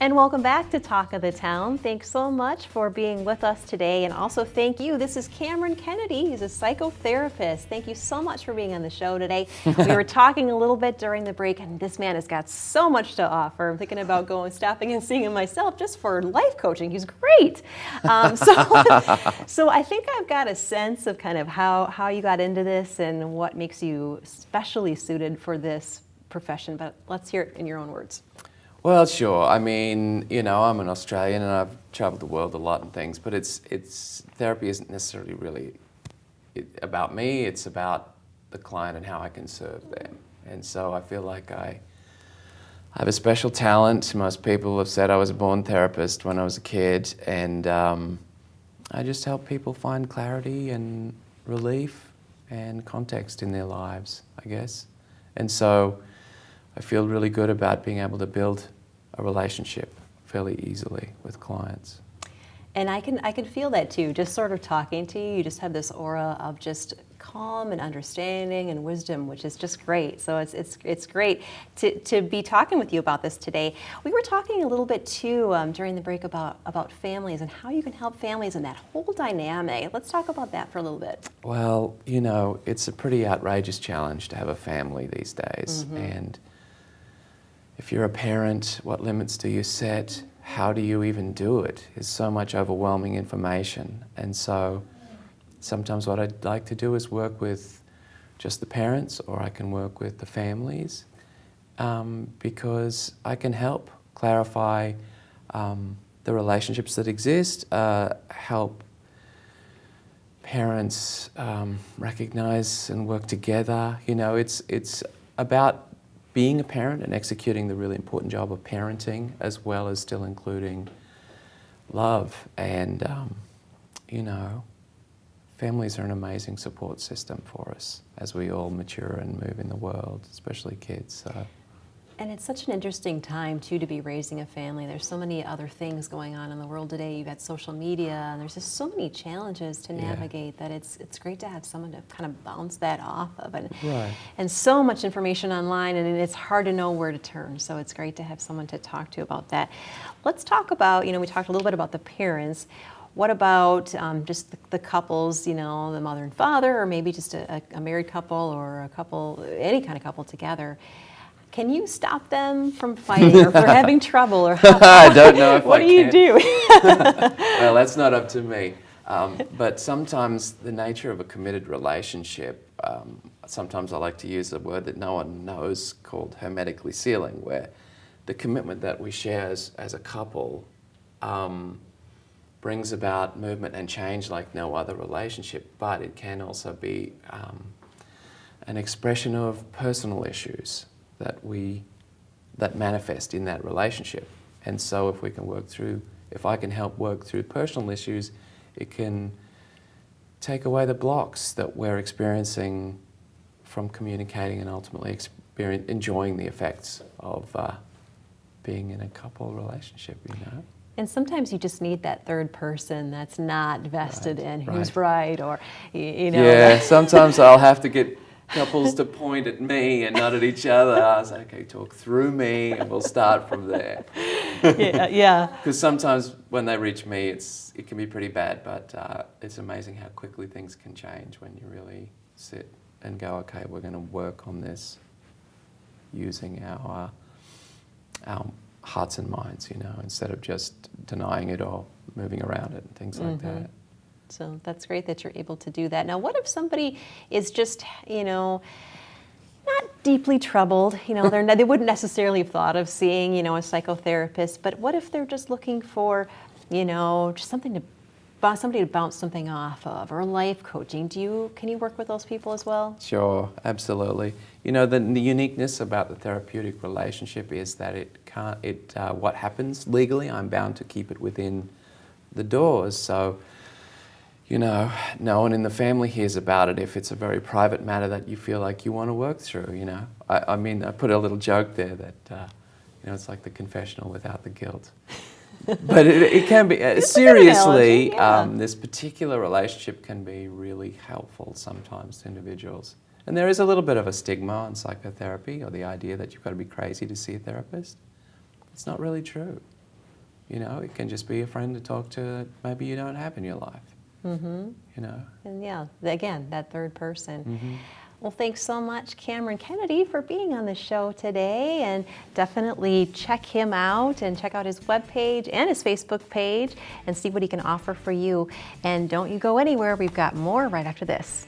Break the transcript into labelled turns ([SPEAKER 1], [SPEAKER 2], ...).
[SPEAKER 1] And welcome back to Talk of the Town. Thanks so much for being with us today. And also thank you. This is Cameron Kennedy. He's a psychotherapist. Thank you so much for being on the show today. We were talking a little bit during the break, and this man has got so much to offer. I'm thinking about stopping and seeing him myself just for life coaching. He's great. So I think I've got a sense of kind of how you got into this and what makes you specially suited for this profession. But let's hear it in your own words.
[SPEAKER 2] Well, sure. I mean, you know, I'm an Australian and I've traveled the world a lot and things, but therapy isn't necessarily really about me. It's about the client and how I can serve them. And so I feel like I have a special talent. Most people have said I was a born therapist when I was a kid, and I just help people find clarity and relief and context in their lives, I guess. And so I feel really good about being able to build a relationship fairly easily with clients.
[SPEAKER 1] And I can feel that too, just sort of talking to you. You just have this aura of just calm and understanding and wisdom, which is just great. So it's great to be talking with you about this today. We were talking a little bit too during the break about families and how you can help families and that whole dynamic. Let's talk about that for a little bit.
[SPEAKER 2] Well, you know, it's a pretty outrageous challenge to have a family these days.
[SPEAKER 1] Mm-hmm.
[SPEAKER 2] And if you're a parent, what limits do you set? How do you even do it? There's so much overwhelming information. And so sometimes what I'd like to do is work with just the parents, or I can work with the families, because I can help clarify the relationships that exist, help parents recognize and work together. You know, it's about being a parent and executing the really important job of parenting, as well as still including love. And, you know, families are an amazing support system for us as we all mature and move in the world, especially kids. So.
[SPEAKER 1] And it's such an interesting time, too, to be raising a family. There's so many other things going on in the world today. You've got social media, and there's just so many challenges to navigate that it's great to have someone to kind of bounce that off of. And so much information online, and it's hard to know where to turn. So it's great to have someone to talk to about that. Let's talk about, we talked a little bit about the parents. What about just the couples, the mother and father, or maybe just a married couple or a couple, any kind of couple together? Can you stop them from fighting or from having trouble? Or
[SPEAKER 2] I don't know if
[SPEAKER 1] what do you do?
[SPEAKER 2] Well, that's not up to me. But sometimes the nature of a committed relationship, sometimes I like to use a word that no one knows called hermetically sealing, where the commitment that we share as a couple brings about movement and change like no other relationship, but it can also be an expression of personal issues that manifest in that relationship. And so if I can help work through personal issues, it can take away the blocks that we're experiencing from communicating and ultimately enjoying the effects of being in a couple relationship,
[SPEAKER 1] And sometimes you just need that third person that's not vested in who's right, or,
[SPEAKER 2] Yeah, sometimes I'll have to get couples to point at me and not at each other. I was like, okay, talk through me and we'll start from there.
[SPEAKER 1] Yeah.
[SPEAKER 2] Because sometimes when they reach me, it can be pretty bad, but it's amazing how quickly things can change when you really sit and go, okay, we're going to work on this using our hearts and minds, instead of just denying it or moving around it and things like that.
[SPEAKER 1] So that's great that you're able to do that. Now, what if somebody is just, not deeply troubled? They wouldn't necessarily have thought of seeing, a psychotherapist. But what if they're just looking for, just somebody to bounce something off of, or life coaching? Can you work with those people as well?
[SPEAKER 2] Sure, absolutely. The uniqueness about the therapeutic relationship is that what happens legally, I'm bound to keep it within the doors. So, no one in the family hears about it if it's a very private matter that you feel like you want to work through, I mean, I put a little joke there that, it's like the confessional without the guilt. But it can be, seriously, this particular relationship can be really helpful sometimes to individuals. And there is a little bit of a stigma on psychotherapy, or the idea that you've got to be crazy to see a therapist. It's not really true. You know, it can just be a friend to talk to that maybe you don't have in your life.
[SPEAKER 1] Mm-hmm.
[SPEAKER 2] You know.
[SPEAKER 1] And yeah, again, that third person.
[SPEAKER 2] Mm-hmm.
[SPEAKER 1] Well, thanks so much, Cameron Kennedy, for being on the show today. And definitely check him out and check out his webpage and his Facebook page and see what he can offer for you. And don't you go anywhere. We've got more right after this.